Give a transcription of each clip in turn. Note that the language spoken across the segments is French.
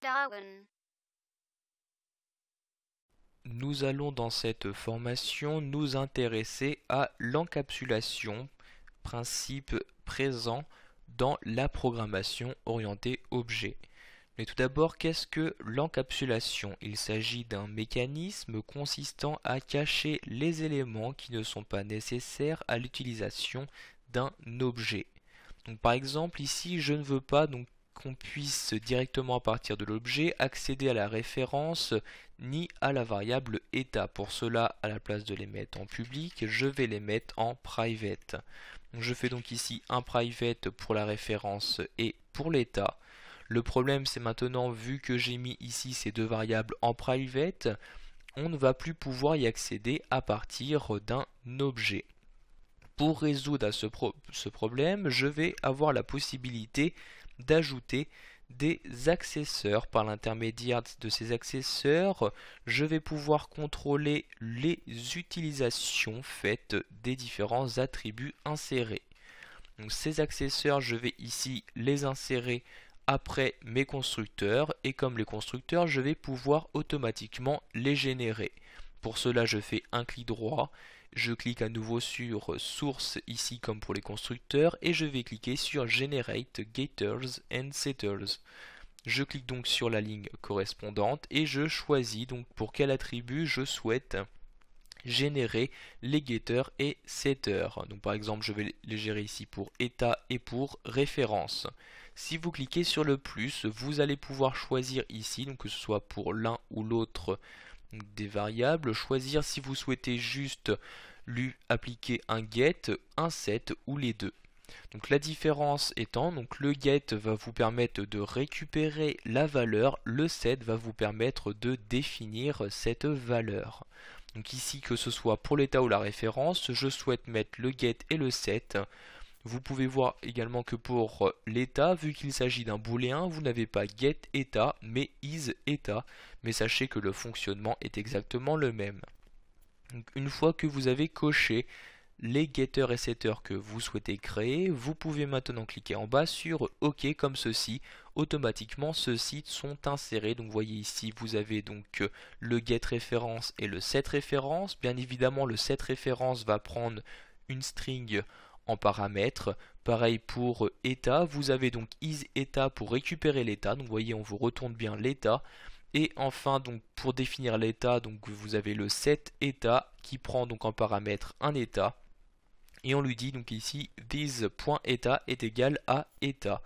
Darwin. Nous allons dans cette formation nous intéresser à l'encapsulation, principe présent dans la programmation orientée objet. Mais tout d'abord, qu'est-ce que l'encapsulation? Il s'agit d'un mécanisme consistant à cacher les éléments qui ne sont pas nécessaires à l'utilisation d'un objet. Donc, par exemple, ici, je ne veux pas qu'on puisse directement à partir de l'objet accéder à la référence ni à la variable état. Pour cela, à la place de les mettre en public, je vais les mettre en private. Donc, je fais donc ici un private pour la référence et pour l'état. Le problème, c'est maintenant, vu que j'ai mis ici ces deux variables en private, on ne va plus pouvoir y accéder à partir d'un objet. Pour résoudre ce problème, je vais avoir la possibilité d'ajouter des accesseurs. Par l'intermédiaire de ces accesseurs, je vais pouvoir contrôler les utilisations faites des différents attributs insérés. Donc, ces accesseurs, je vais ici les insérer après mes constructeurs, et comme les constructeurs, je vais pouvoir automatiquement les générer. Pour cela, je fais un clic droit, je clique à nouveau sur source ici comme pour les constructeurs, et je vais cliquer sur Generate Getters and Setters. Je clique donc sur la ligne correspondante et je choisis donc pour quel attribut je souhaite générer les getters et setters. Donc par exemple, je vais les gérer ici pour état et pour référence. Si vous cliquez sur le plus, vous allez pouvoir choisir ici, donc que ce soit pour l'un ou l'autre des variables, choisir si vous souhaitez juste lui appliquer un get, un set ou les deux. Donc la différence étant, donc le get va vous permettre de récupérer la valeur, le set va vous permettre de définir cette valeur. Donc ici, que ce soit pour l'état ou la référence, je souhaite mettre le get et le set. Vous pouvez voir également que pour l'état, vu qu'il s'agit d'un booléen, vous n'avez pas get état, mais is état. Mais sachez que le fonctionnement est exactement le même. Donc une fois que vous avez coché les getters et setters que vous souhaitez créer, vous pouvez maintenant cliquer en bas sur OK comme ceci. Automatiquement, ceux-ci sont insérés. Donc vous voyez ici, vous avez donc le get référence et le set référence. Bien évidemment, le set référence va prendre une string en paramètre. Pareil pour état, vous avez donc isEtat pour récupérer l'état. Donc vous voyez, on vous retourne bien l'état. Et enfin, donc pour définir l'état, donc vous avez le set état qui prend donc en paramètre un état. Et on lui dit donc ici this.état est égal à état.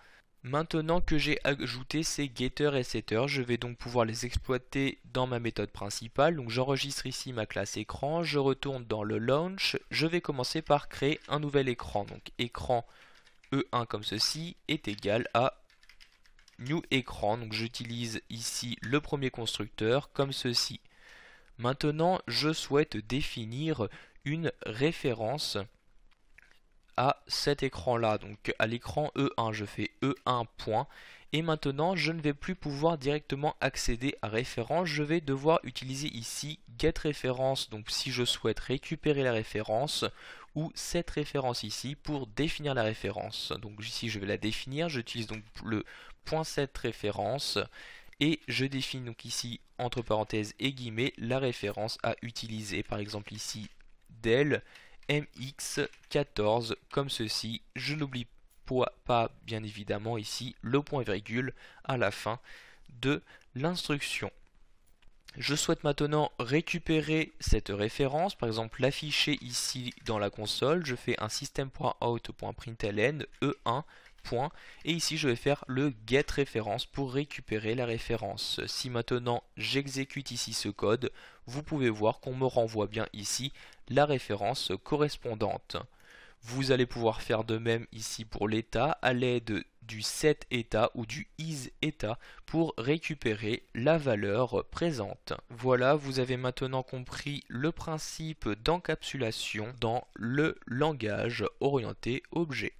Maintenant que j'ai ajouté ces getters et setters, je vais donc pouvoir les exploiter dans ma méthode principale. Donc j'enregistre ici ma classe écran, je retourne dans le launch, je vais commencer par créer un nouvel écran. Donc écran E1 comme ceci est égal à new écran. Donc j'utilise ici le premier constructeur comme ceci. Maintenant, je souhaite définir une référence à cet écran là, donc à l'écran E1, je fais E1 point, et maintenant je ne vais plus pouvoir directement accéder à référence, je vais devoir utiliser ici getRéférence, donc si je souhaite récupérer la référence, ou cette référence ici pour définir la référence. Donc ici je vais la définir, j'utilise donc le .set référence, et je définis donc ici entre parenthèses et guillemets la référence à utiliser, par exemple ici del mx14 comme ceci. Je n'oublie pas bien évidemment ici le point virgule à la fin de l'instruction. Je souhaite maintenant récupérer cette référence, par exemple l'afficher ici dans la console. Je fais un system.out.println E1 point, et ici je vais faire le get référence pour récupérer la référence. Si maintenant j'exécute ici ce code, vous pouvez voir qu'on me renvoie bien ici la référence correspondante. Vous allez pouvoir faire de même ici pour l'état à l'aide du set état ou du is état pour récupérer la valeur présente. Voilà, vous avez maintenant compris le principe d'encapsulation dans le langage orienté objet.